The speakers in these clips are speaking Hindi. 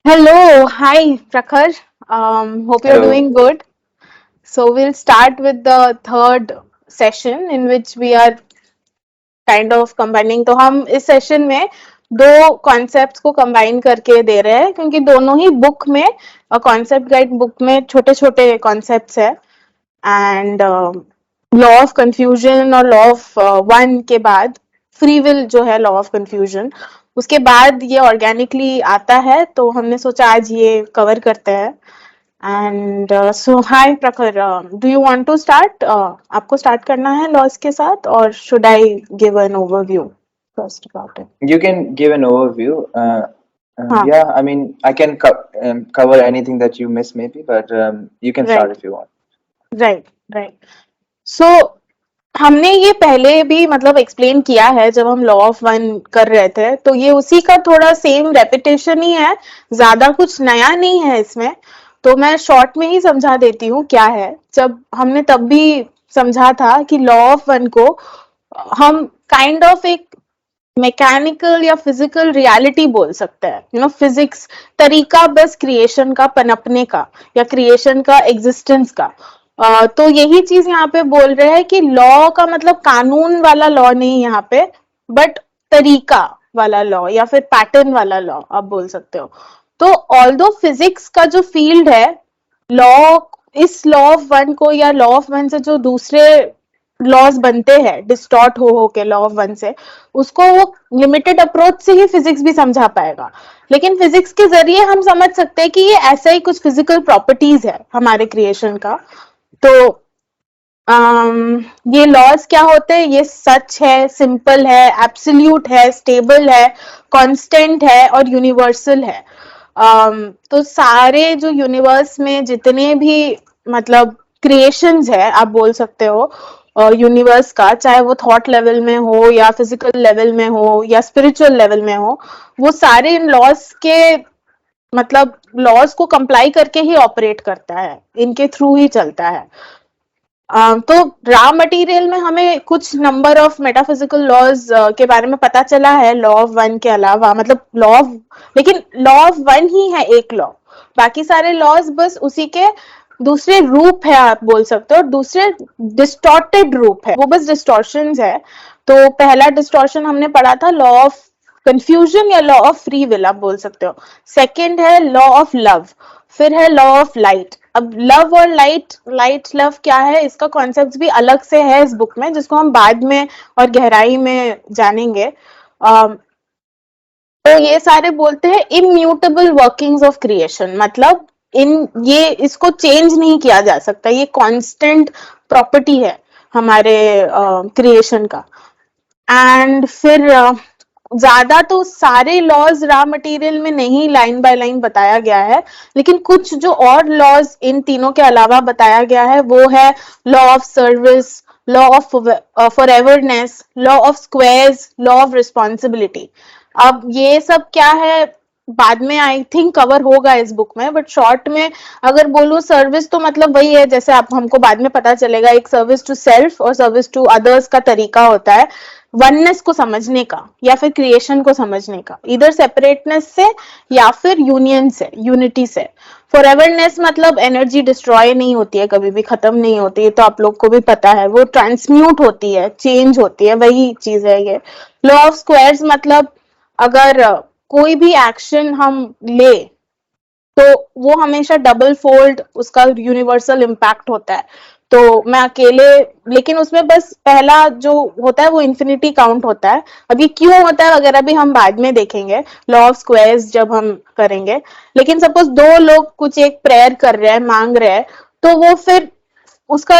Hello, hi Prakhar. Hope you're Hello. doing good. So we'll start with the third session in which we are kind of combining. तो हम इस सेशन में दो कॉन्सेप्ट्स को कंबाइन करके दे रहे हैं क्योंकि दोनों ही बुक में कॉन्सेप्ट गाइड बुक में छोटे छोटे कॉन्सेप्ट्स है एंड लॉ ऑफ कंफ्यूजन और लॉ ऑफ वन के बाद फ्री विल जो है लॉ ऑफ कंफ्यूजन उसके बाद ये ऑर्गेनिकली आता है तो हमने सोचा आज ये कवर करते हैं and so hi Prakhar do you want to start आपको स्टार्ट करना है लॉस के साथ और should I give an overview first about it You can give an overview. हाँ Yeah, I mean, I can cover anything that you miss maybe, but you can start right if you want. Right right so हमने ये पहले भी मतलब एक्सप्लेन किया है जब हम लॉ ऑफ वन कर रहे थे तो ये उसी का थोड़ा सेम रेपिटेशन ही है ज्यादा कुछ नया नहीं है इसमें तो मैं शॉर्ट में ही समझा देती हूँ क्या है जब हमने तब भी समझा था कि लॉ ऑफ वन को हम काइंड ऑफ एक मैकेनिकल या फिजिकल रियलिटी बोल सकते हैं फिजिक्स तरीका बस क्रिएशन का पनपने का या क्रिएशन का एग्जिस्टेंस का तो यही चीज यहाँ पे बोल रहे हैं कि लॉ का मतलब कानून वाला लॉ नहीं यहाँ पे बट तरीका वाला लॉ या फिर पैटर्न वाला लॉ आप बोल सकते हो तो ऑल दो फिजिक्स का जो फील्ड है लॉ इस लॉ ऑफ वन को या लॉ ऑफ वन से जो दूसरे लॉज बनते हैं डिस्टॉर्ट हो के लॉ ऑफ वन से उसको वो लिमिटेड अप्रोच से ही फिजिक्स भी समझा पाएगा लेकिन फिजिक्स के जरिए हम समझ सकते हैं कि ये ऐसा ही कुछ फिजिकल प्रॉपर्टीज है हमारे क्रिएशन का तो ये लॉज क्या होते हैं ये सच है सिंपल है एब्सोल्यूट है स्टेबल है कांस्टेंट है और यूनिवर्सल है तो सारे जो यूनिवर्स में जितने भी मतलब क्रिएशंस है आप बोल सकते हो यूनिवर्स का चाहे वो थॉट लेवल में हो या फिजिकल लेवल में हो या स्पिरिचुअल लेवल में हो वो सारे इन लॉज के मतलब लॉज को कंप्लाई करके ही ऑपरेट करता है इनके थ्रू ही चलता है तो रॉ मटेरियल में हमें कुछ नंबर ऑफ मेटाफिजिकल लॉज के बारे में पता चला है लॉ ऑफ वन के अलावा मतलब लॉ ऑफ लेकिन लॉ ऑफ वन ही है एक लॉ बाकी सारे लॉज बस उसी के दूसरे रूप है आप बोल सकते हो दूसरे डिस्टॉर्टेड रूप है वो बस डिस्टॉर्शन है तो पहला डिस्टॉर्शन हमने पढ़ा था लॉ ऑफ कंफ्यूजन या लॉ ऑफ फ्री विल आप बोल सकते हो सेकंड है लॉ ऑफ लव फिर है लॉ ऑफ लाइट अब लव और लाइट लाइट लव क्या है इसका कॉन्सेप्ट भी अलग से है इस बुक में जिसको हम बाद में और गहराई में जानेंगे तो ये सारे बोलते हैं इम्यूटेबल वर्किंग्स ऑफ क्रिएशन मतलब इन ये इसको चेंज नहीं किया जा सकता ये कांस्टेंट प्रॉपर्टी है हमारे क्रिएशन का एंड फिर ज्यादा तो सारे लॉज रॉ मटेरियल में नहीं लाइन बाय लाइन बताया गया है लेकिन कुछ जो और लॉज इन तीनों के अलावा बताया गया है वो है law of service law of forgiveness law of squares law of responsibility अब ये सब क्या है बाद में आई थिंक कवर होगा इस बुक में बट शॉर्ट में अगर बोलूं सर्विस तो मतलब वही है जैसे आप हमको बाद में पता चलेगा एक सर्विस टू सेल्फ और सर्विस टू अदर्स का तरीका होता है वननेस को समझने का या फिर क्रिएशन को समझने का इधर सेपरेटनेस से या फिर यूनियन से यूनिटी से फॉरएवरनेस मतलब एनर्जी डिस्ट्रॉय नहीं होती है कभी भी खत्म नहीं होती है तो आप लोग को भी पता है वो ट्रांसम्यूट होती है चेंज होती है वही चीज है ये लॉ ऑफ स्क्वायर्स मतलब अगर कोई भी एक्शन हम ले तो वो हमेशा डबल फोल्ड उसका यूनिवर्सल इम्पैक्ट होता है तो मैं अकेले लेकिन उसमें बस पहला जो होता है वो इन्फिनिटी काउंट होता है अब ये क्यों होता है वगैरह भी हम बाद में देखेंगे लॉ ऑफ स्क्वायर्स जब हम करेंगे लेकिन सपोज दो लोग कुछ एक प्रेयर कर रहे हैं मांग रहे हैं तो वो फिर उसका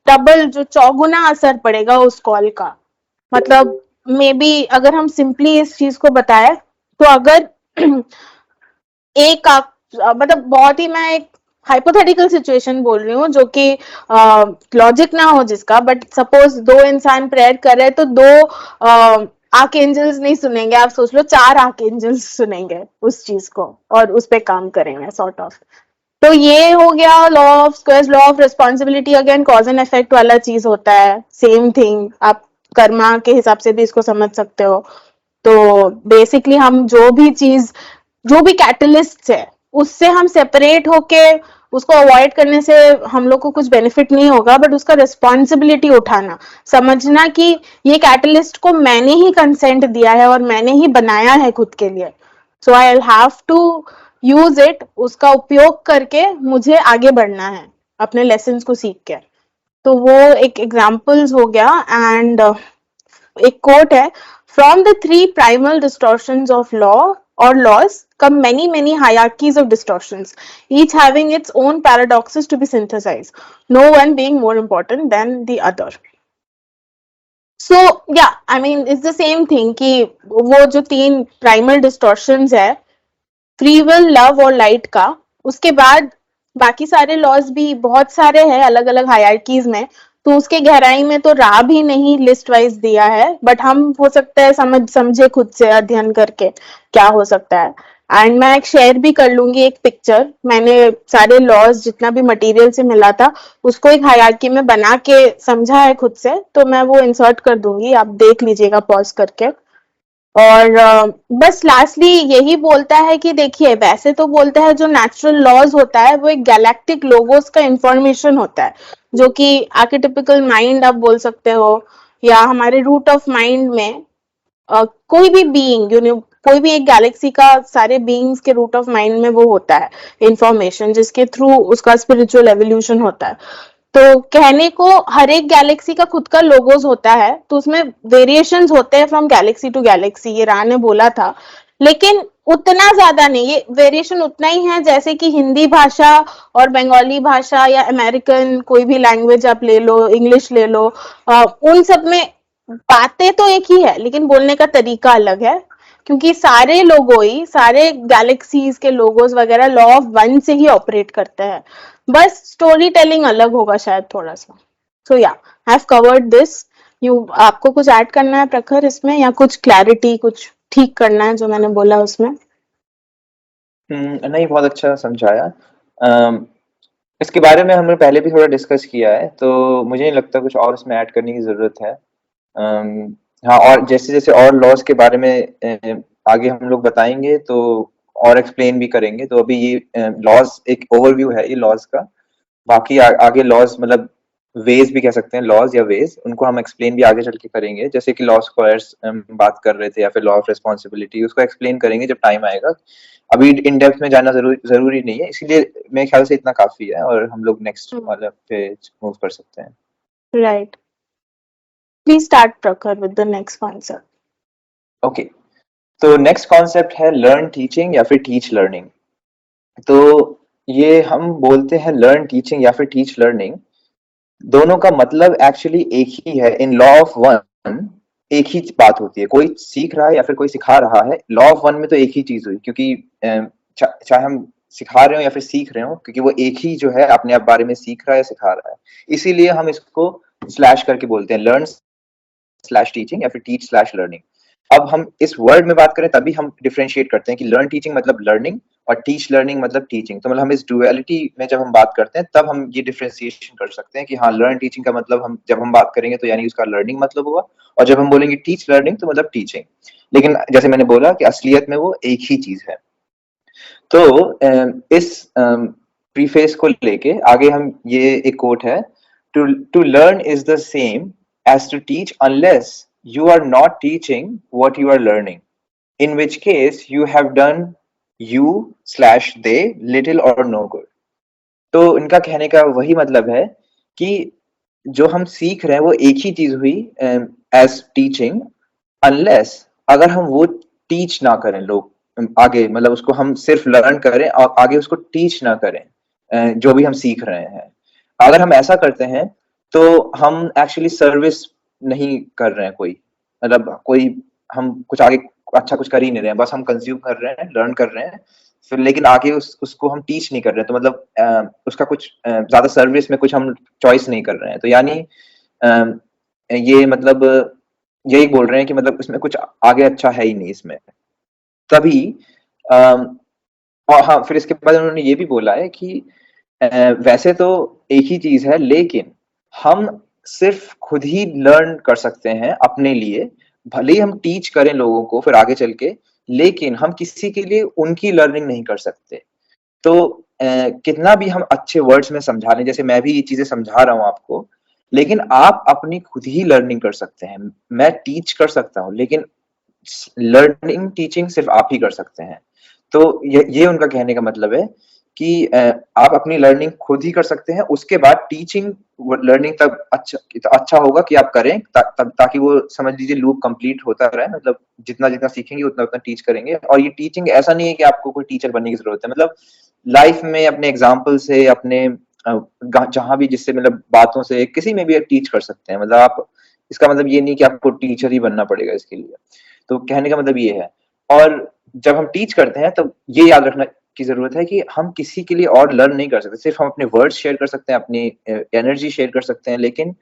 डबल जो चौगुना असर पड़ेगा उस कॉल का मतलब मे बी अगर हम सिंपली इस चीज को बताएं तो अगर एक आप मतलब बहुत ही मैं एक हाइपोथेटिकल सिचुएशन बोल रही हूँ जो कि लॉजिक ना हो जिसका बट सपोज दो इंसान प्रेयर कर रहे हैं तो दो आर्क एंजल्स नहीं सुनेंगे आप सोच लो चार आर्क एंजल्स सुनेंगे उस चीज को और उस पर काम करेंगे सॉर्ट ऑफ तो ये हो गया law of squares law of responsibility again cause and effect वाला चीज होता है सेम थिंग आप कर्मा के हिसाब से भी इसको समझ सकते हो तो बेसिकली हम जो भी चीज जो भी कैटलिस्ट है उससे हम सेपरेट होके उसको अवॉइड करने से हम लोग को कुछ बेनिफिट नहीं होगा, बट उसका रिस्पॉन्सिबिलिटी उठाना, समझना कि ये कैटलिस्ट को मैंने ही कंसेंट दिया है और मैंने ही बनाया है खुद के लिए, so I will have to use it, उसका उपयोग करके मुझे आगे बढ़ना है अपने लेसन्स को सीख के। तो वो एक एग्जाम्पल्स हो गया। एंड एक कोट है, from the three primal distortions of law or laws come many hierarchies of distortions, each having its own paradoxes to be synthesized, no one being more important than the other. So yeah, I mean it's the same thing कि वो जो तीन primal distortions है, फ्री विल, लव और लाइट का, उसके बाद बाकी सारे लॉज भी बहुत सारे हैं अलग अलग हायरार्कीज में, तो उसके गहराई में तो रहा भी नहीं लिस्ट वाइज दिया है, बट हम हो सकता है समझे खुद से अध्ययन करके क्या हो सकता है। एंड मैं एक शेयर भी कर लूंगी एक पिक्चर, मैंने सारे लॉज जितना भी मटेरियल से मिला था उसको एक हायरार्की में बना के समझा है खुद से, तो मैं वो इंसर्ट कर दूंगी, आप देख लीजिएगा पॉज करके। और बस लास्टली यही बोलता है कि देखिए वैसे तो बोलता है जो नेचुरल लॉज होता है वो एक गैलेक्टिक लोगोस का इंफॉर्मेशन होता है, जो कि आर्केटिपिकल माइंड आप बोल सकते हो, या हमारे रूट ऑफ माइंड में कोई भी बीइंग कोई भी एक गैलेक्सी का सारे बीइंग्स के रूट ऑफ माइंड में वो होता है इंफॉर्मेशन, जिसके थ्रू उसका स्पिरिचुअल एवोल्यूशन होता है। तो कहने को हर एक गैलेक्सी का खुद का लोगोस होता है, तो उसमें वेरिएशंस होते हैं फ्रॉम गैलेक्सी टू गैलेक्सी, ये राह ने बोला था, लेकिन उतना ज्यादा नहीं, ये वेरिएशन उतना ही है जैसे कि हिंदी भाषा और बंगाली भाषा या अमेरिकन कोई भी लैंग्वेज आप ले लो, इंग्लिश ले लो, उन सब में बातें तो एक ही है लेकिन बोलने का तरीका अलग है, क्योंकि सारे लोगो ही सारे गैलेक्सीज के लोगोस वगैरह लॉ ऑफ वन से ही ऑपरेट करते हैं, बस स्टोरी टेलिंग अलग होगा शायद थोड़ा सा। सो या I have covered this. You आपको कुछ ऐड करना है प्रखर इसमें, या कुछ क्लैरिटी कुछ ठीक करना है जो मैंने बोला उसमें? नहीं, बहुत अच्छा समझाया। इसके बारे में हमने पहले भी थोड़ा डिस्कस किया है, तो मुझे नहीं लगता कुछ और इसमें ऐड करने की ज़रूरत है। हाँ, और जैसे-जैसे और लॉज़ के बारे में आगे हम लोग बताएँगे तो और एक्सप्लेन भी करेंगे। तो अभी ये लॉज़ एक ओवरव्यू है ये लॉज़ का। बाकी आगे लॉज़ मतलब वेज़ भी कह सकते हैं, लॉज़ या वेज़, उनको हम एक्सप्लेन भी आगे चल के करेंगे। जैसे कि लॉ स्क्वायर्स बात कर रहे थे, या फिर लॉ ऑफ रिस्पॉन्सिबिलिटी, उसको एक्सप्लेन करेंगे जब टाइम आएगा। अभी इन डेप्थ में जाना ज़रूरी नहीं है, इसीलिए मेरे ख्याल से इतना काफ़ी है और हम लोग नेक्स्ट वाले पे मूव कर सकते हैं। राइट, प्लीज स्टार्ट प्रखर with the next concept. Okay, तो नेक्स्ट कॉन्सेप्ट है लर्न टीचिंग या फिर टीच लर्निंग। तो ये हम बोलते हैं लर्न टीचिंग या फिर टीच लर्निंग, दोनों का मतलब एक्चुअली एक ही है। इन लॉ ऑफ वन एक ही बात होती है, कोई सीख रहा है या फिर कोई सिखा रहा है। लॉ ऑफ वन में तो एक ही चीज हुई, क्योंकि चाहे हम सिखा रहे हो या फिर सीख रहे हो, क्योंकि वो एक ही जो है अपने आप बारे में सीख रहा है या सिखा रहा है, इसीलिए हम इसको स्लैश करके बोलते हैं लर्न स्लैश टीचिंग या फिर टीच स्लैश लर्निंग। अब हम इस वर्ड में बात करें तभी हम डिफरेंशिएट करते हैं कि लर्न टीचिंग मतलब लर्निंग और टीच लर्निंग मतलब टीचिंग। तो मतलब हम इस डुअलिटी में जब हम बात करते हैं तब हम ये डिफरेंशिएशन कर सकते हैं कि हाँ, लर्न टीचिंग का मतलब हम जब हम बात करेंगे तो यानी उसका लर्निंग मतलब हुआ, और जब हम बोलेंगे टीच लर्निंग तो मतलब टीचिंग। लेकिन जैसे मैंने बोला कि असलियत में वो एक ही चीज है। तो इस प्रीफेस को लेके आगे हम ये एक कोट है, to learn is the same as to teach unless you are not teaching what you are learning, in which case you have done you slash they little or no good। तो इनका कहने का वही मतलब है कि जो हम सीख रहे हैं वो एक ही चीज हुई एज टीचिंग, अनलेस अगर हम वो टीच ना करें लोग आगे, मतलब उसको हम सिर्फ लर्न करें और आगे उसको टीच ना करें जो भी हम सीख रहे हैं। अगर हम ऐसा करते हैं तो हम एक्चुअली सर्विस नहीं कर रहे हैं कोई, मतलब कोई हम कुछ आगे अच्छा कुछ कर ही नहीं रहे हैं, बस हम कंज्यूम कर रहे हैं, लर्न कर रहे हैं, फिर लेकिन आगे उसको हम टीच नहीं कर रहे हैं। तो मतलब उसका कुछ ज्यादा सर्विस में कुछ हम चॉइस नहीं कर रहे हैं। तो यानी ये मतलब यही बोल रहे हैं कि मतलब इसमें कुछ आगे अच्छा है ही नहीं इसमें। तभी और हाँ, फिर इसके बाद उन्होंने ये भी बोला है कि वैसे तो एक ही चीज है, लेकिन हम सिर्फ खुद ही लर्न कर सकते हैं अपने लिए, भले ही हम टीच करें लोगों को फिर आगे चल के, लेकिन हम किसी के लिए उनकी लर्निंग नहीं कर सकते। तो कितना भी हम अच्छे वर्ड्स में समझा लें, जैसे मैं भी ये चीजें समझा रहा हूँ आपको, लेकिन आप अपनी खुद ही लर्निंग कर सकते हैं। मैं टीच कर सकता हूँ, लेकिन लर्निंग टीचिंग सिर्फ आप ही कर सकते हैं। तो ये उनका कहने का मतलब है कि आप अपनी लर्निंग खुद ही कर सकते हैं, उसके बाद टीचिंग लर्निंग तब अच्छा होगा कि आप करें, ताकि वो समझ लीजिए लूप कंप्लीट होता रहे, मतलब जितना जितना सीखेंगे उतना उतना टीच करेंगे। और ये टीचिंग ऐसा नहीं है कि आपको कोई टीचर बनने की जरूरत है, मतलब लाइफ में अपने एग्जाम्पल से, अपने जहां भी जिससे मतलब बातों से किसी में भी आप टीच कर सकते हैं। मतलब आप, इसका मतलब ये नहीं कि आपको टीचर ही बनना पड़ेगा इसके लिए। तो कहने का मतलब ये है। और जब हम टीच करते हैं तब ये याद रखना की जरूरत है कि हम किसी के लिए और लर्न नहीं कर सकते, सिर्फ हम अपने वर्ड्स शेयर कर सकते हैं, अपनी एनर्जी शेयर कर सकते हैं, लेकिन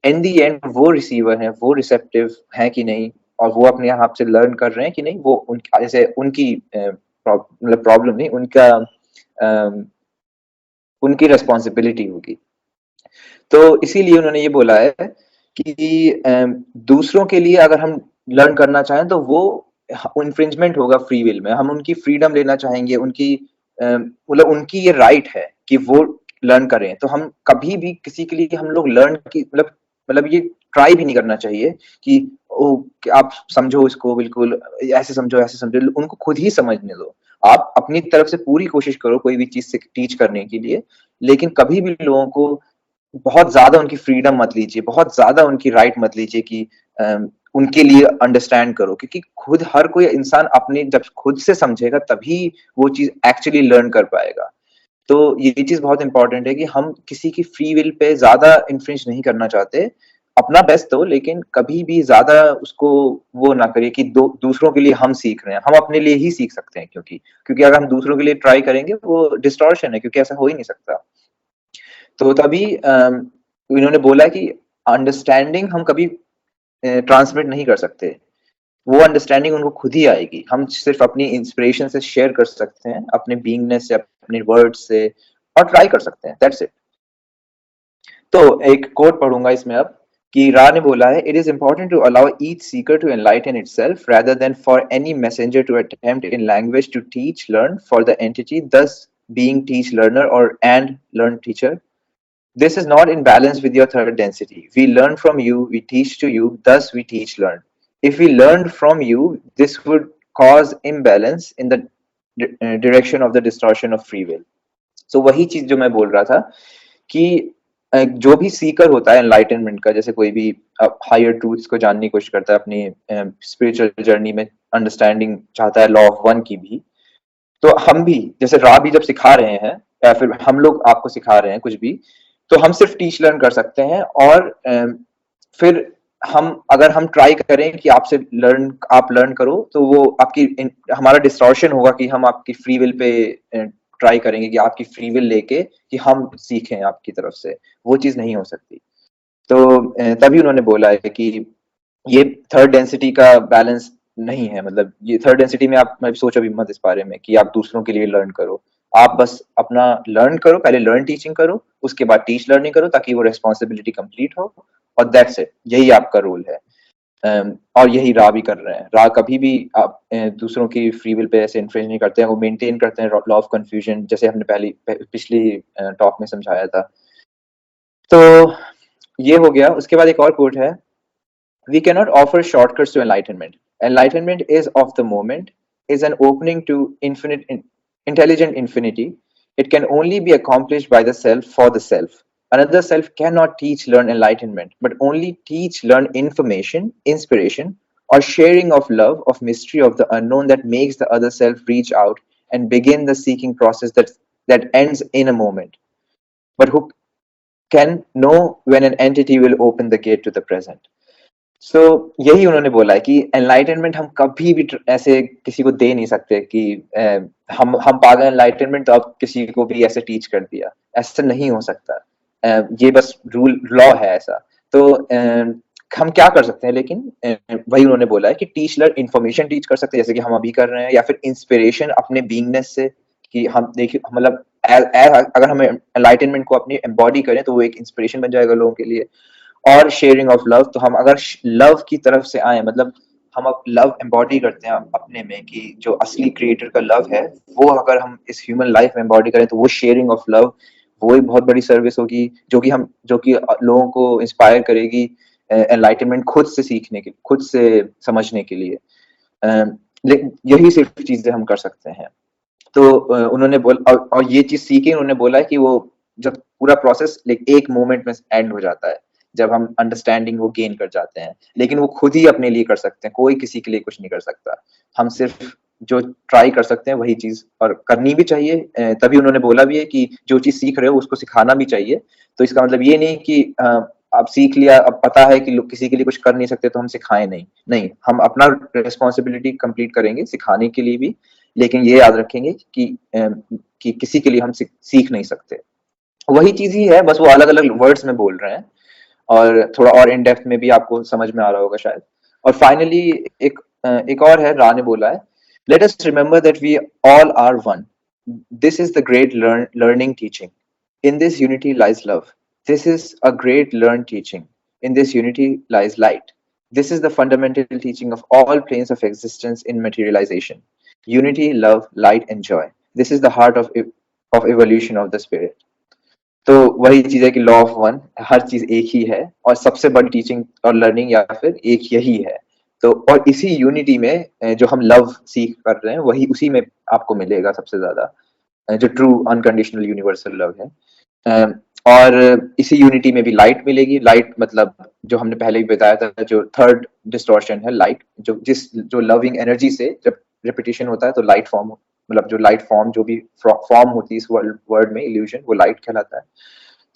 इन दी एंड वो रिसीवर है, वो रिसेप्टिव है कि नहीं, और वो अपने आप से लर्न कर रहे हैं कि नहीं, वो जैसे उनकी मतलब प्रॉब्लम नहीं, उनका उनकी रेस्पॉन्सिबिलिटी होगी। तो इसीलिए उन्होंने ये बोला है कि दूसरों के लिए अगर हम लर्न करना चाहें तो वो इन्फ्रिंजमेंट होगा फ्री विल में। हम उनकी फ्रीडम लेना चाहेंगे, उनकी मतलब उनकी ये राइट है कि वो लर्न करें। तो हम कभी भी किसी के लिए हम लोग लर्न की मतलब ये ट्राई भी नहीं करना चाहिए कि ओ कि आप समझो इसको, बिल्कुल ऐसे समझो ऐसे समझो, उनको खुद ही समझने दो। आप अपनी तरफ से पूरी कोशिश करो कोई भी चीज से टीच करने के लिए, लेकिन कभी भी लोगों को बहुत ज्यादा उनकी फ्रीडम मत लीजिए, बहुत ज्यादा उनकी राइट मत लीजिए कि उनके लिए अंडरस्टैंड करो, क्योंकि खुद हर कोई इंसान अपने जब खुद से समझेगा तभी वो चीज एक्चुअली लर्न कर पाएगा। तो ये चीज बहुत इंपॉर्टेंट है कि हम किसी की फ्री विल पे ज्यादा इन्फ्रिंज नहीं करना चाहते। अपना बेस्ट दो, लेकिन कभी भी ज्यादा उसको वो ना करिए कि दूसरों के लिए हम सीख रहे हैं। हम अपने लिए ही सीख सकते हैं, क्योंकि अगर हम दूसरों के लिए ट्राई करेंगे वो डिस्टॉर्शन है, क्योंकि ऐसा हो ही नहीं सकता। तो तभी इन्होंने बोला कि अंडरस्टैंडिंग हम कभी ट्रांसमिट नहीं कर सकते, वो अंडरस्टैंडिंग उनको खुद ही आएगी। हम सिर्फ अपनी इंस्पिरेशन से शेयर कर सकते हैं, अपने बीइंगनेस से, अपने वर्ड्स से, और ट्राई कर सकते हैं, दैट्स इट। तो एक कोट पढ़ूंगा इसमें अब, कि रा ने बोला है, it is important to allow each seeker to enlighten itself rather than for any messenger to attempt in language to teach learn for the entity thus being teach learner or and learn teacher. This is not in balance with your third density. We learn from you, we teach to you, thus we teach learn. If we learned from you, this would cause imbalance in the direction of the distortion of free will. So वही चीज जो मैं बोल रहा था कि जो भी सीकर होता है एनलाइटनमेंट का, जैसे कोई भी हायर ट्रूथ्स को जानने की कोशिश करता है, अपनी स्पिरिचुअल जर्नी में अंडरस्टैंडिंग चाहता है लॉ ऑफ वन की भी, तो हम भी जैसे रा भी जब सिखा रहे हैं, या फिर हम लोग आपको सिखा रहे हैं कुछ भी, तो हम सिर्फ टीच लर्न कर सकते हैं। और फिर अगर हम ट्राई करें कि आपसे आप लर्न करो, तो वो हमारा डिस्टॉर्शन होगा कि हम आपकी फ्री विल पे ट्राई करेंगे कि आपकी फ्री विल लेके कि हम सीखें आपकी तरफ से, वो चीज नहीं हो सकती। तो तभी उन्होंने बोला है कि ये थर्ड डेंसिटी का बैलेंस नहीं है। मतलब ये थर्ड डेंसिटी में आप, मैं सोचो भी मत इस बारे में कि आप दूसरों के लिए लर्न करो। आप बस अपना लर्न करो, पहले लर्न टीचिंग करो, उसके बाद टीच लर्निंग करो, ताकि वो रेस्पॉन्सिबिलिटी कंप्लीट हो, और दैट्स इट, यही आपका रोल है। और यही रा भी कर रहे हैं। रा कभी भी आप दूसरों की फ्री विल पे ऐसे इन्फ्रिंज नहीं करते हैं, वो मेंटेन करते हैं लॉ ऑफ कंफ्यूजन, जैसे हमने पिछली टॉक में समझाया था। तो ये हो गया। उसके बाद एक और कोट है, we cannot offer shortcuts to enlightenment. Enlightenment is of the moment, is an opening to intelligent infinity. It can only be accomplished by the self for the self. Another self cannot teach, learn enlightenment, but only teach, learn information, inspiration, or sharing of love, of mystery, of the unknown that makes the other self reach out and begin the seeking process that ends in a moment. But who can know when an entity will open the gate to the present? सो यही उन्होंने बोला है कि एनलाइटनमेंट हम कभी भी ऐसे किसी को दे नहीं सकते कि हम पागल एनलाइटनमेंट, तो अब किसी को भी ऐसे टीच कर दिया, ऐसा नहीं हो सकता। ये बस रूल लॉ है ऐसा। तो हम क्या कर सकते हैं, लेकिन वही उन्होंने बोला है कि टीच लर्न इन्फॉर्मेशन टीच कर सकते हैं, जैसे कि हम अभी कर रहे हैं, या फिर इंस्पिरेशन अपने बीइंगनेस से, कि हम देखिए मतलब अगर हम एनलाइटनमेंट को अपनी एम्बॉडी करें तो वो एक इंस्पिरेशन बन जाएगा लोगों के लिए। और शेयरिंग ऑफ लव, तो हम अगर लव की तरफ से आए, मतलब हम लव एम्बॉडी करते हैं अपने में, कि जो असली क्रिएटर का लव है वो अगर हम इस ह्यूमन लाइफ में एम्बॉडी करें तो वो शेयरिंग ऑफ लव, वो एक बहुत बड़ी सर्विस होगी जो कि लोगों को इंस्पायर करेगी एनलाइटनमेंट खुद से सीखने के, खुद से समझने के लिए। लेकिन यही सिर्फ चीजें हम कर सकते हैं। तो उन्होंने बोला, और ये चीज सीखी, उन्होंने बोला है कि वो जब पूरा प्रोसेस एक मोमेंट में एंड हो जाता है, जब हम अंडरस्टैंडिंग वो गेन कर जाते हैं, लेकिन वो खुद ही अपने लिए कर सकते हैं, कोई किसी के लिए कुछ नहीं कर सकता। हम सिर्फ जो ट्राई कर सकते हैं वही चीज और करनी भी चाहिए। तभी उन्होंने बोला भी है कि जो चीज सीख रहे हो उसको सिखाना भी चाहिए। तो इसका मतलब ये नहीं कि आप सीख लिया, अब पता है कि लोग किसी के लिए कुछ कर नहीं सकते तो हम सिखाएं नहीं, नहीं, हम अपना रिस्पॉन्सिबिलिटी कंप्लीट करेंगे सिखाने के लिए भी, लेकिन ये याद रखेंगे कि किसी के लिए हम सीख नहीं सकते। वही चीज ही है, बस वो अलग अलग वर्ड्स में बोल रहे हैं और थोड़ा और इन डेप्थ में भी आपको समझ में आ रहा होगा शायद। और फाइनली एक और है, रा ने बोला है, let us remember that we all are one, this is the great learning teaching, in this unity lies love, this is a great learn teaching, in this unity lies light, this is the fundamental teaching of all planes of existence in materialization. Unity, love, light, and joy. This is the heart of evolution of the spirit. तो वही चीज है कि लॉ ऑफ वन, हर चीज एक ही है और सबसे बड़ी टीचिंग और लर्निंग या फिर एक यही है। तो और इसी यूनिटी में जो हम लव सीख कर रहे हैं वही उसी में आपको मिलेगा सबसे ज्यादा, जो ट्रू अनकंडीशनल यूनिवर्सल लव है। और इसी यूनिटी में भी लाइट मिलेगी। लाइट मतलब जो हमने पहले भी बताया था, जो थर्ड डिस्टॉर्शन है लाइट, जो लविंग एनर्जी से जब रिपीटिशन होता है तो लाइट फॉर्म, मतलब जो लाइट फॉर्म जो भी फॉर्म होती है इस वर्ड में इल्यूजन, वो लाइट कहलाता है।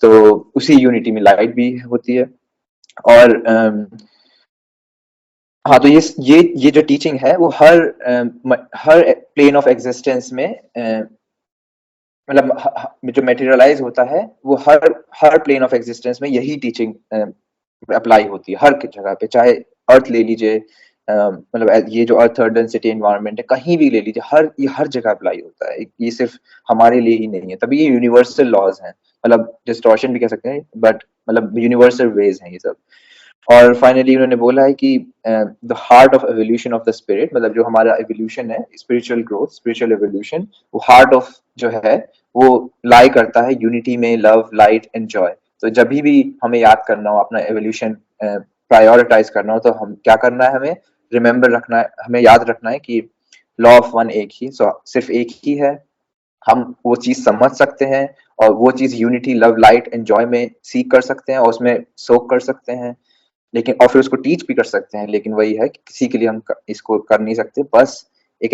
तो उसी यूनिटी में लाइट भी होती है। और हाँ, तो ये जो टीचिंग है वो हर प्लेन ऑफ एग्जिस्टेंस में मतलब जो मटेरियलाइज होता है वो हर प्लेन ऑफ एग्जिस्टेंस में यही टीचिंग अप्लाई होती है हर जगह पे। चाहे अर्थ ले लीजिए, मतलब ये जो अर्थ थर्ड डेंसिटी एनवायरनमेंट है कहीं भी ले लीजिए, ये हर जगह अप्लाई होता है। ये सिर्फ हमारे लिए ही नहीं है, तभी ये यूनिवर्सल लॉज हैं, मतलब डिस्टॉर्शन भी कह सकते हैं, बट मतलब यूनिवर्सल वेज हैं ये सब। और फाइनली उन्होंने बोला है कि the heart of evolution of the spirit, मतलब जो हमारा एवोल्यूशन है, स्पिरिचुअल ग्रोथ, स्पिरिचुअल एवोल्यूशन, वो हार्ट ऑफ जो है वो लाई करता है यूनिटी में, लव, लाइट एंड जॉय। तो जब भी हमें याद करना हो, अपना एवोल्यूशन प्रायोरिटाइज करना हो, तो हम क्या करना है, हमें रिमेम्बर रखना है, हमें याद रखना है कि लॉ ऑफ वन एक ही, सिर्फ एक ही है। हम वो चीज समझ सकते हैं और वो चीज unity, love, light and Joy में सीख कर सकते हैं और उसमें सोक कर सकते हैं, लेकिन और फिर उसको टीच भी कर सकते हैं। लेकिन वही है कि किसी के लिए हम इसको कर नहीं सकते, बस एक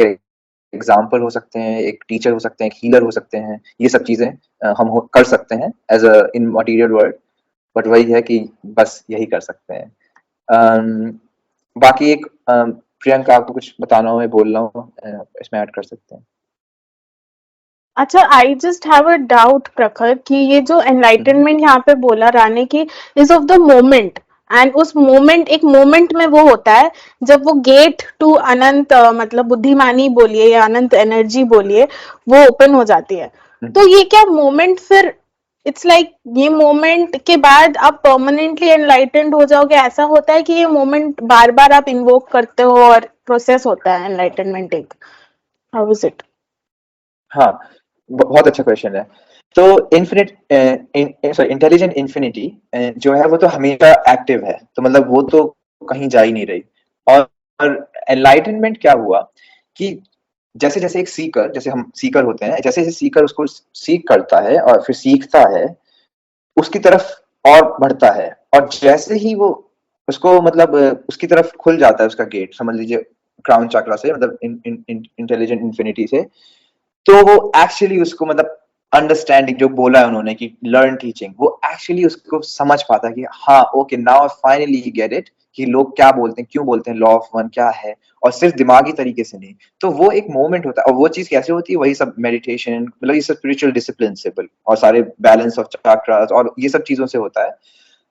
एग्जाम्पल हो सकते हैं, एक टीचर हो सकते हैं, एक हीलर हो सकते हैं, ये सब चीजें हम कर सकते हैं as a in material world. But वही है कि बस यही कर सकते हैं। बाकी एक प्रियंका, आपको कुछ बताना हो, मैं बोल रहा हूँ, इसमें ऐड कर सकते हैं। अच्छा, I just have a doubt प्रखर कि ये जो एनलाइटनमेंट यहाँ पे बोला राने की is of the moment, and उस मोमेंट, एक मोमेंट में वो होता है जब वो गेट टू अनंत मतलब बुद्धिमानी बोलिए या अनंत एनर्जी बोलिए, वो ओपन हो जाती है। तो ये क्या मोमेंट फिर इट्स लाइक ये मोमेंट के बाद आप परमानेंटली एनलाइटेंड हो जाओगे, ऐसा होता है कि ये मोमेंट बार बार आप इन्वोक करते हो और प्रोसेस होता है एनलाइटनमेंट एक, हाउ इज इट? हाँ, बहुत अच्छा क्वेश्चन है। तो इंटेलिजेंट इन्फिनिटी जो है वो तो हमेशा एक्टिव है, तो मतलब वो तो कहीं जा ही नहीं रही। और एनलाइटनमेंट क्या हुआ कि जैसे जैसे एक सीकर, जैसे हम सीकर होते हैं, जैसे जैसे सीकर उसको सीख करता है और फिर सीखता है, उसकी तरफ और बढ़ता है, और जैसे ही वो उसको मतलब उसकी तरफ खुल जाता है उसका गेट, समझ लीजिए क्राउन चक्रा से, मतलब इंटेलिजेंट इन्फिनिटी से, तो वो एक्चुअली उसको मतलब अंडरस्टैंडिंग जो बोला है उन्होंने कि लर्न टीचिंग, वो एक्चुअली उसको समझ पाता है कि हाँ okay, now finally get it कि लोग क्या बोलते हैं, क्यों बोलते हैं, लॉ ऑफ वन क्या है, और सिर्फ दिमागी तरीके से नहीं। तो वो एक मोमेंट होता है, और वो चीज कैसे होती है, वही सब मेडिटेशन, मतलब ये सब स्पिरिचुअल डिसिप्लिन से और सारे बैलेंस ऑफ चक्रास और ये सब चीजों से होता है।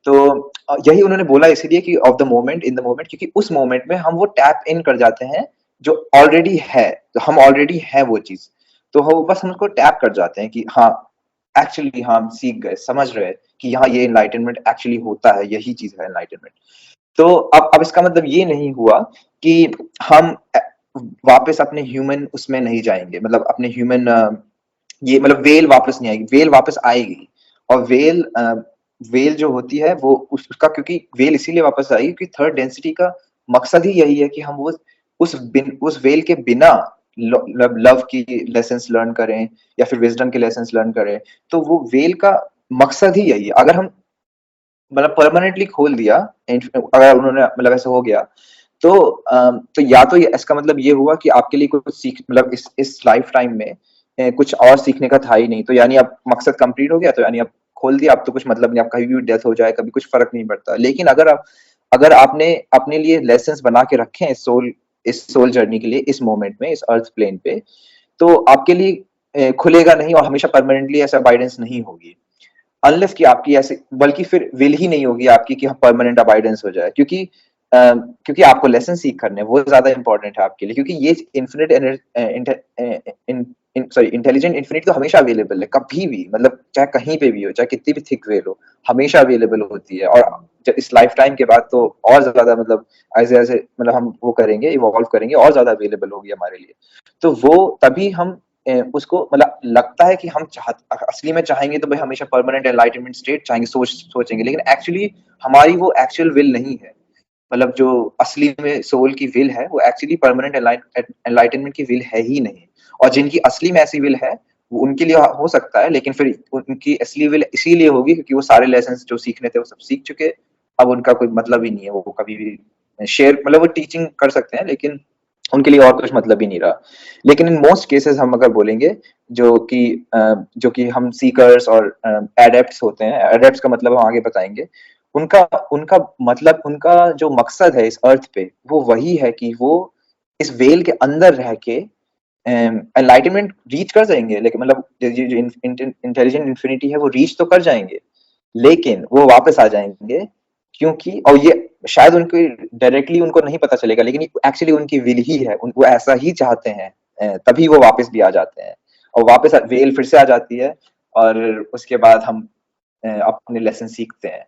तो यही उन्होंने बोला इसीलिए कि of the moment, in the moment, क्योंकि उस मोमेंट में हम वो टैप इन कर जाते हैं जो ऑलरेडी है, तो हम ऑलरेडी है वो चीज, तो बस हम उसको टैप कर जाते हैं कि हाँ एक्चुअली हाँ हम सीख गए, समझ रहे कि यहाँ ये एनलाइटनमेंट एक्चुअली होता है, यही चीज है एनलाइटनमेंट। तो अब इसका मतलब ये नहीं हुआ कि हम वापस अपने ह्यूमन उसमें नहीं जाएंगे, मतलब अपने ह्यूमन ये मतलब वेल वापस नहीं आएगी, वेल वापस आएगी। और वेल जो होती है वो उसका, क्योंकि वेल इसीलिए वापस आएगी क्योंकि थर्ड डेंसिटी का मकसद ही यही है कि हम वो उस वेल के बिना लव की लेसन्स लर्न करें या फिर विजडम के लेसन्स लर्न करें। तो वो वेल का मकसद ही यही है। अगर हम मतलब परमानेंटली खोल दिया, अगर उन्होंने मतलब ऐसा हो गया, तो तो या तो इसका मतलब ये हुआ कि आपके लिए कुछ सीख मतलब इस लाइफ टाइम में कुछ और सीखने का था ही नहीं, तो यानी अब मकसद कंप्लीट हो गया, तो यानी अब खोल दिया, अब तो कुछ मतलब नहीं, आप कभी भी डेथ हो जाए कभी कुछ फर्क नहीं पड़ता। लेकिन अगर आपने अपने लिए लेसन्स बना के रखे हैं इस सोल जर्नी के लिए, इस मोमेंट में, इस अर्थ प्लेन पे, तो आपके लिए खुलेगा नहीं और हमेशा परमानेंटली ऐसा अबाइडेंस नहीं होगी, अनलेस कि आपकी ऐसे, बल्कि फिर विल ही नहीं होगी आपकी कि परमानेंट अबाइडेंस हो जाए, क्योंकि आपको लेसन सीख करने वो ज्यादा इंपॉर्टेंट है आपके लिए, क्योंकि ये इंटेलिजेंट इन्फिनिट तो हमेशा अवेलेबल है, कभी भी, मतलब चाहे कहीं पे भी हो, चाहे कितनी भी थिक वेल हो, हमेशा अवेलेबल होती है। और इस लाइफ टाइम के बाद तो और ज्यादा, मतलब ऐसे ऐसे मतलब हम वो करेंगे, इवॉल्व करेंगे, और ज्यादा अवेलेबल होगी हमारे लिए। तो वो तभी हम उसको मतलब लगता है कि हम असली में चाहेंगे तो भाई हमेशा परमानेंट एनलाइटनमेंट स्टेट चाहेंगे, सोचेंगे, लेकिन एक्चुअली हमारी वो एक्चुअल विल नहीं है। मतलब जो असली में सोल की विल है वो एक्चुअली परमानेंट एनलाइटनमेंट की विल है ही नहीं। और जिनकी असली में ऐसी विल है वो उनके लिए हो सकता है, लेकिन फिर उनकी असली विल इसीलिए होगी क्योंकि वो सारे लेसन जो सीखने थे वो सब सीख चुके। अब उनका कोई मतलब ही नहीं है, वो कभी भी शेयर मतलब वो टीचिंग कर सकते हैं लेकिन उनके लिए और कुछ मतलब ही नहीं रहा। लेकिन इन मोस्ट केसेस हम अगर बोलेंगे, जो कि हम सीकर्स और एडेप्ट्स होते हैं, एडेप्ट्स का मतलब हम आगे बताएंगे, उनका उनका मतलब, उनका जो मकसद है इस अर्थ पे वो वही है कि वो इस वेल के अंदर रह के एनलाइटनमेंट रीच कर जाएंगे, लेकिन मतलब जो इंटेलिजेंट इन्फिनिटी है वो रीच तो कर जाएंगे, लेकिन वो वापस आ जाएंगे, क्योंकि और ये शायद उनको डायरेक्टली उनको नहीं पता चलेगा, लेकिन एक्चुअली उनकी विल ही है, वो ऐसा ही चाहते हैं, तभी वो वापस भी आ जाते हैं, और वापस वेल फिर से आ जाती है, और उसके बाद हम अपने लेसन सीखते हैं।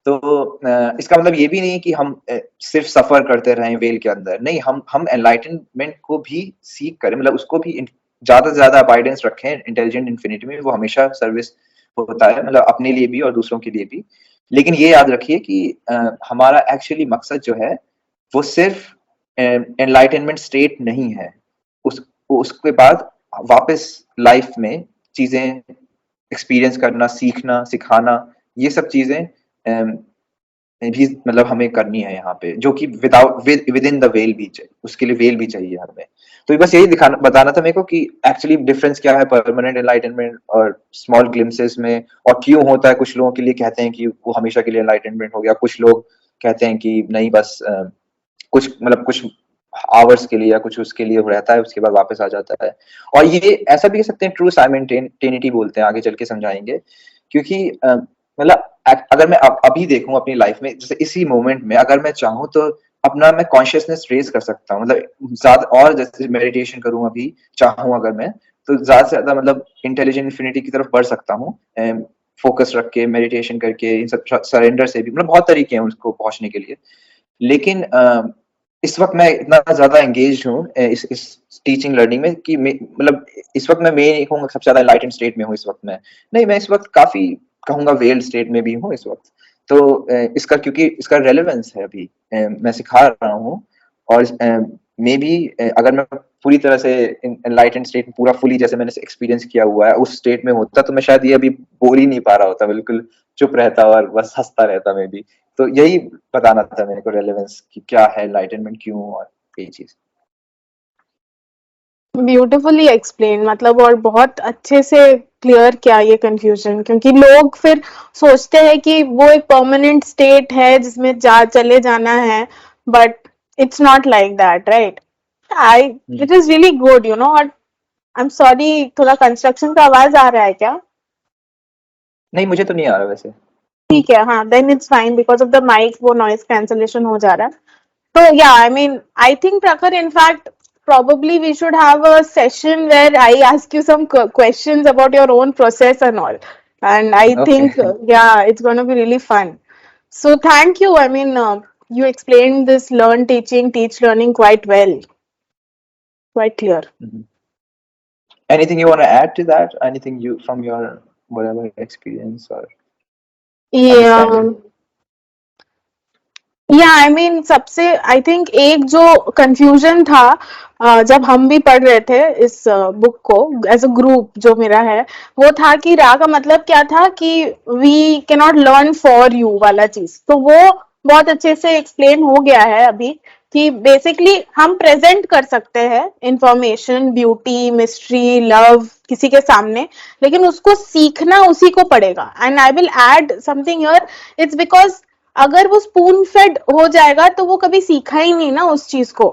तो इसका मतलब ये भी नहीं कि हम सिर्फ सफर करते रहें वेल के अंदर, नहीं, हम एनलाइटनमेंट को भी सीख करें, मतलब उसको भी ज्यादा से ज्यादा अबाइडेंस रखें इंटेलिजेंट इन्फिनिटी में, वो हमेशा सर्विस होता है, मतलब अपने लिए भी और दूसरों के लिए भी। लेकिन ये याद रखिए कि हमारा एक्चुअली मकसद जो है वो सिर्फ एनलाइटनमेंट स्टेट नहीं है, उसके बाद वापस लाइफ में चीजें एक्सपीरियंस करना, सीखना, सिखाना, ये सब चीजें भी मतलब हमें करनी है यहाँ पे, जो कि विद इन द वेल भी चाहिए, उसके लिए वेल भी चाहिए हमें। तो बस यही दिखाना बताना था मेरे को कि एक्चुअली डिफरेंस क्या है परमानेंट एनलाइटनमेंट और स्मॉल ग्लिम्सेस में, और क्यों होता है। कुछ लोगों के लिए कहते हैं कि वो हमेशा के लिए एनलाइटनमेंट हो गया, कुछ लोग कहते हैं कि नहीं, बस कुछ मतलब कुछ आवर्स के लिए या कुछ उसके लिए रहता है, उसके बाद वापस आ जाता है। और ये ऐसा भी कह सकते हैं, ट्रू साइमल्टेनिटी बोलते हैं, आगे चल के समझाएंगे, क्योंकि मतलब अगर मैं अभी देखूं अपनी लाइफ में, जैसे इसी मोमेंट में अगर मैं चाहूं तो अपना मैं कॉन्शियसनेस रेज कर सकता हूँ, मतलब ज्यादा, और जैसे मेडिटेशन करूं अभी चाहूं अगर मैं, तो ज्यादा से ज्यादा मतलब इंटेलिजेंट इन्फिनिटी की तरफ बढ़ सकता हूँ, फोकस रख के, मेडिटेशन करके, इन सब सरेंडर से भी, मतलब बहुत तरीके हैं उसको पहुंचने के लिए। लेकिन इस वक्त मैं इतना ज्यादा एंगेज हूँ इस टीचिंग लर्निंग में कि मतलब इस वक्त मैं नहीं कहूँगा सबसे ज्यादा एनलाइटेंड स्टेट में हूँ इस वक्त मैं, नहीं, मैं इस वक्त काफी कहूंगा वेल्ड स्टेट में भी हूँ इस वक्त। तो इसका, क्योंकि इसका रेलेवेंस है अभी, मैं सिखा रहा हूँ, और मे बी अगर मैं पूरी तरह से एनलाइटेंड स्टेट पूरा फुली जैसे मैंने एक्सपीरियंस किया हुआ है उस स्टेट में होता, तो मैं शायद ये अभी बोल ही नहीं पा रहा होता, बिल्कुल चुप रहता और बस हंसता रहता मे बी। तो यही बताना था मेरे को, रेलेवेंस कि क्या है एनलाइटनमेंट, क्यों, और यही चीज। ब्यूटिफुली एक्सप्लेन, मतलब और बहुत अच्छे से क्लियर किया ये कंफ्यूजन, क्योंकि लोग फिर सोचते हैं कि वो एक परमानेंट स्टेट है जिसमें चले जाना है, but it's not like that, right? I it is really good, you know. और आई एम सॉरी, थोड़ा कंस्ट्रक्शन का आवाज आ रहा है क्या? नहीं, मुझे तो नहीं आ रहा वैसे। ठीक है, हाँ, then it's fine, because of the mic वो नॉइज कैंसलेशन हो जा रहा है। So yeah, I mean, I think Prakhar, in fact, probably we should have a session where I ask you some questions about your own process and all. And I okay. think, yeah, it's going to be really fun. So thank you. I mean, you explained this learn teaching, teach learning quite well, quite clear. Anything you want to add to that? Anything you from your whatever experience or Yeah, understanding? या आई मीन सबसे आई थिंक एक जो कंफ्यूजन था जब हम भी पढ़ रहे थे इस बुक को एज अ ग्रुप जो मेरा है वो था कि रा का मतलब क्या था कि we can not learn for you वाला चीज तो वो बहुत अच्छे से एक्सप्लेन हो गया है अभी कि बेसिकली हम प्रेजेंट कर सकते हैं इंफॉर्मेशन ब्यूटी मिस्ट्री लव किसी के सामने लेकिन उसको सीखना उसी को पड़ेगा and I will add something here it's because अगर वो स्पून फेड हो जाएगा तो वो कभी सीखा ही नहीं ना उस चीज को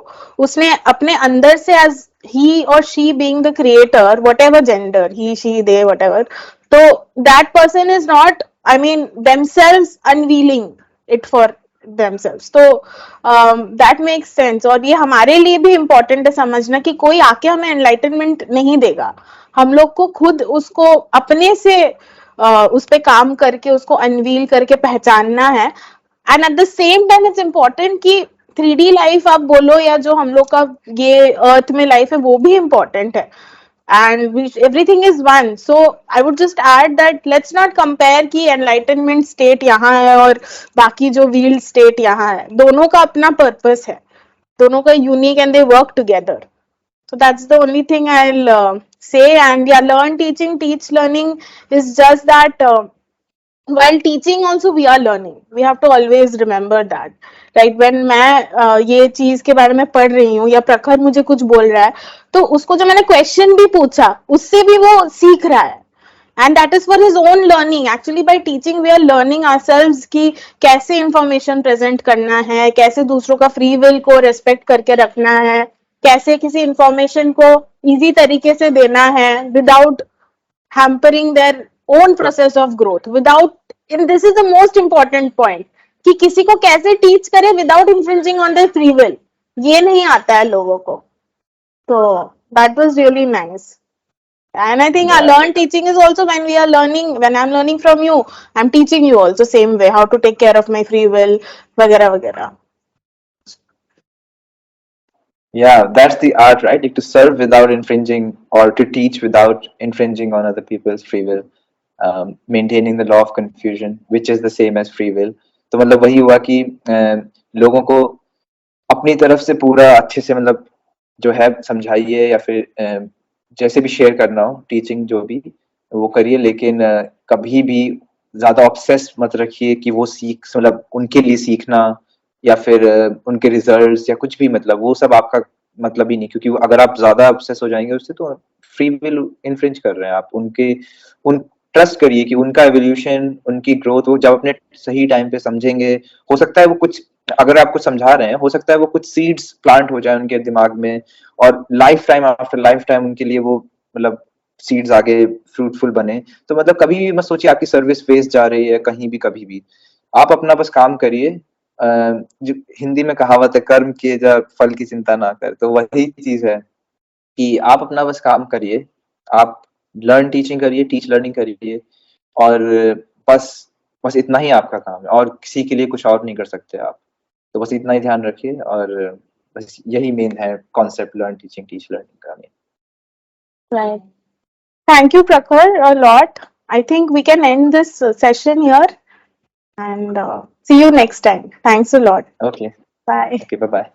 उसने अपने अंदर से एज ही और she being the creator whatever gender he she they whatever तो that person is not I mean themselves unveiling it for themselves तो दैट मेक्स सेंस और ये हमारे लिए भी इम्पोर्टेंट है समझना कि कोई आके हमें एनलाइटनमेंट नहीं देगा हम लोग को खुद उसको अपने से उस पे काम करके उसको अनवील करके पहचानना है and at the same time it's important कि 3D लाइफ आप बोलो या जो हम लोग का ये अर्थ में लाइफ है वो भी इम्पोर्टेंट है and everything is one so I would just add that let's not compare कि enlightenment state यहाँ है और बाकी जो wheeled state यहाँ है दोनों का अपना purpose है दोनों का unique and they work together so that's the only thing I'll say and yeah learn teaching teach learning is just that while teaching also we are learning we have to always remember that right when मैं ये चीज के बारे में पढ़ रही हूँ या प्रखर मुझे कुछ बोल रहा है तो उसको जो मैंने क्वेश्चन भी पूछा उससे भी वो सीख रहा है and that is for his own learning actually by teaching we are learning ourselves कि कैसे information present करना है कैसे दूसरों का free will को respect करके रखना है कैसे किसी information को easy तरीके से देना है without hampering their own process of growth without and this is the most important point कि किसी को कैसे teach करे without infringing on their free will ये नहीं आता है लोगों को तो that was really nice and I think our learn teaching is also when we are learning when I'm learning from you I'm teaching you also same way how to take care of my free will वगैरह वगैरह Yeah, that's the art, right? Like to serve without infringing or to teach without infringing on other people's free will. Maintaining the law of confusion, which is the same as free will. तो मतलब वही हुआ कि लोगों को अपनी तरफ से पूरा अच्छे से मतलब जो है समझाइए या फिर जैसे भी शेयर करना हो टीचिंग जो भी वो करिए लेकिन कभी भी ज्यादा ऑब्सेस मत रखिए कि वो सीख मतलब उनके लिए सीखना या फिर उनके रिजल्ट्स या कुछ भी मतलब वो सब आपका मतलब ही नहीं क्योंकि अगर आप ज्यादा ऑब्सेस हो जाएंगे उससे तो फ्री विल इन्फ्रिंज कर रहे हैं आप उनके उन ट्रस्ट करिए कि उनका एवोल्यूशन उनकी ग्रोथ वो जब अपने सही टाइम पे समझेंगे हो सकता है वो कुछ अगर आप कुछ समझा रहे हैं हो सकता है वो कुछ सीड्स प्लांट हो जाए उनके दिमाग में और life time after life time उनके लिए वो मतलब सीड्स आगे फ्रूटफुल बने तो मतलब कभी भी मत सोचिए आपकी सर्विस वेस्ट जा रही है कहीं भी कभी भी आप अपना बस काम करिए जो हिंदी में कहावत है कर्म किए जा फल की चिंता ना कर तो वही चीज है कि आप अपना बस काम करिए आप लर्न टीचिंग करिए टीच लर्निंग करिए और बस बस इतना ही आपका काम है और किसी के लिए कुछ और नहीं कर सकते आप तो बस इतना ही ध्यान रखिए और बस यही मेन है concept learn teaching teach learning का main right thank you Prakhar a lot I think we can end this session here and see you next time thanks a lot okay bye okay bye bye